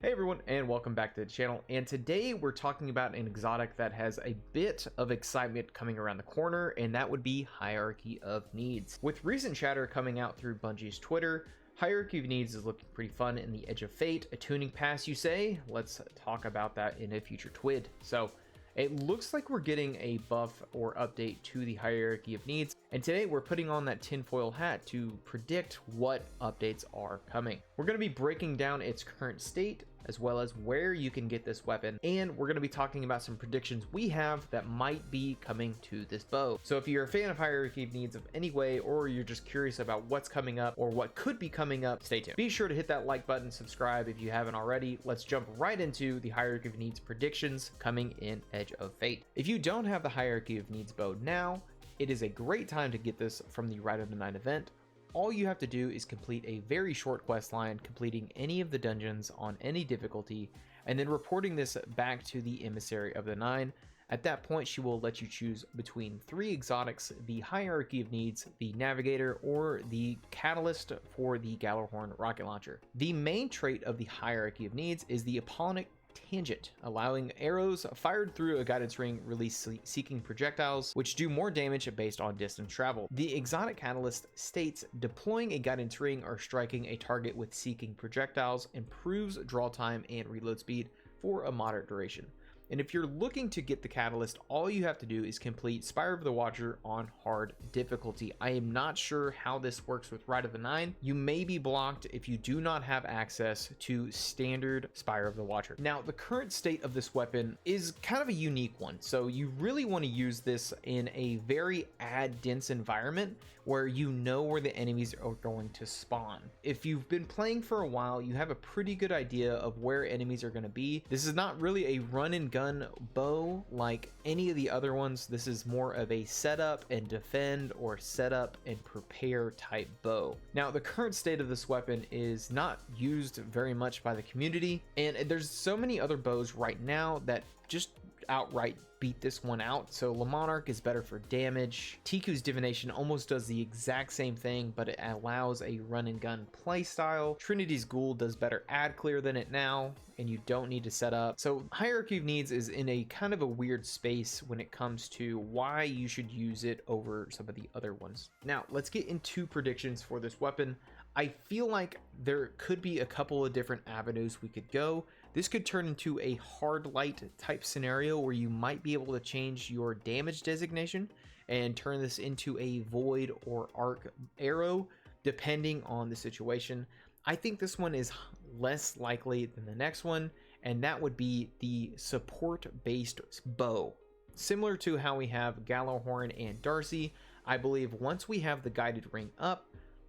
Hey everyone, and welcome back to the channel. And today we're talking about an exotic that has a bit of excitement coming around the corner, and that would be Hierarchy of Needs. With recent chatter coming out through Bungie's Twitter, Hierarchy of Needs is looking pretty fun in the Edge of Fate. A tuning pass, you say? Let's talk about that in a future TWID. So it looks like we're getting a buff or update to the Hierarchy of Needs, and today we're putting on that tinfoil hat to predict what updates are coming. We're going to be breaking down its current state, as well as where you can get this weapon, and we're going to be talking about some predictions we have that might be coming to this bow. So if you're a fan of Hierarchy of Needs of any way, or you're just curious about what's coming up or what could be coming up, stay tuned. Be sure to hit that like button, subscribe if you haven't already. Let's jump right into the Hierarchy of Needs predictions coming in Edge of Fate. If you don't have the Hierarchy of Needs bow now, it is a great time to get this from the Rite of the Nine event. All you have to do is complete a very short quest line, completing any of the dungeons on any difficulty, and then reporting this back to the Emissary of the Nine. At that point, she will let you choose between 3 exotics: the Hierarchy of Needs, the Navigator, or the Catalyst for the Gjallarhorn rocket launcher. The main trait of the Hierarchy of Needs is the Apollonic Tangent, allowing arrows fired through a guidance ring release seeking projectiles, which do more damage based on distance travel. The exotic catalyst states deploying a guidance ring or striking a target with seeking projectiles improves draw time and reload speed for a moderate duration. And if you're looking to get the catalyst, all you have to do is complete Spire of the Watcher on hard difficulty. I am not sure how this works with Rite of the Nine. You may be blocked if you do not have access to standard Spire of the Watcher. Now, the current state of this weapon is kind of a unique one. So you really want to use this in a very ad dense environment where you know where the enemies are going to spawn. If you've been playing for a while, you have a pretty good idea of where enemies are going to be. This is not really a run and gun bow like any of the other ones. This is more of a setup and defend or setup and prepare type bow. Now, the current state of this weapon is not used very much by the community, and there's so many other bows right now that just outright beat this one out. So Le Monarch is better for damage. Tiku's Divination almost does the exact same thing, but it allows a run and gun play style. Trinity's Ghoul does better ad clear than it now, and you don't need to set up. So Hierarchy of Needs is in a kind of a weird space when it comes to why you should use it over some of the other ones. Now let's get into predictions for this weapon. I feel like there could be a couple of different avenues we could go. This could turn into a hard light type scenario where you might be able to change your damage designation and turn this into a void or arc arrow, depending on the situation. I think this one is less likely than the next one, and that would be the support-based bow. Similar to how we have Gjallarhorn and Darcy, I believe once we have the guided ring up,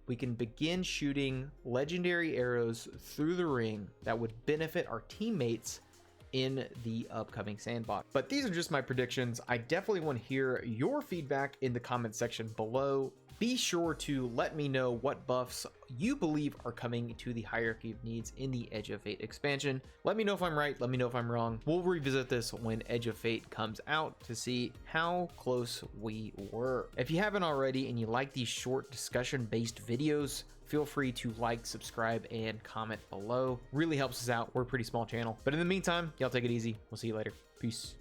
we can begin shooting legendary arrows through the ring that would benefit our teammates in the upcoming sandbox. But these are just my predictions. I definitely want to hear your feedback in the comment section below. Be sure to let me know what buffs you believe are coming to the Hierarchy of Needs in the Edge of Fate expansion. Let me know if I'm right, let me know if I'm wrong. We'll revisit this when Edge of Fate comes out to see how close we were. If you haven't already and you like these short discussion-based videos, feel free to like, subscribe, and comment below. Really helps us out. We're a pretty small channel. But in the meantime, y'all take it easy. We'll see you later. Peace.